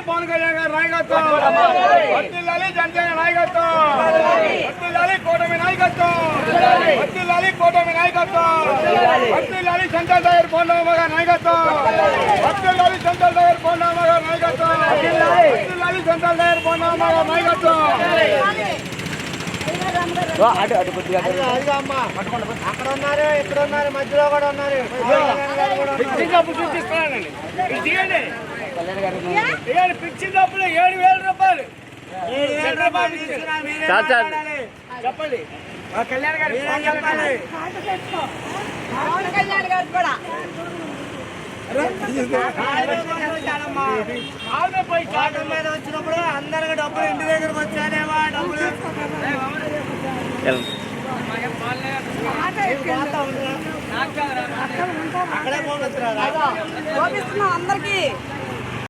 పవన్ కళ్యాణ్ గారి నాయకత్వం, వర్ధిల్లాలి జనసేన నాయకత్వం, వర్ధిల్లాలి కూటమి నాయకత్వం, వర్ధిల్లాలి కూటమి నాయకత్వం, వర్ధిల్లాలి సెంట్రల్ టైగర్ బోండమ్మ గారి నాయకత్వం, వర్ధిల్లాలి సెంట్రల్ టైగర్ బోండమ్మ గారి నాయకత్వం, వర్ధిల్లాలి సెంట్రల్ టైగర్ బోండమ్మ గారి నాయకత్వం. అటు కొద్దిగా అక్కడ ఉన్నారు, ఇక్కడ ఉన్నారు, మధ్యలో కూడా ఉన్నారు. పిచ్చి డబ్బులు చూపిస్తున్నానండి, పిచ్చి డబ్బులు 7,000 రూపాయలు చెప్పండి. కళ్యాణ్ గారు చెప్పాలి. కళ్యాణ్ గారు కూడా కాటం మీద వచ్చినప్పుడు అందరికి డబ్బులు ఇంటి దగ్గరకు వచ్చానేమో డబ్బులు అందరికి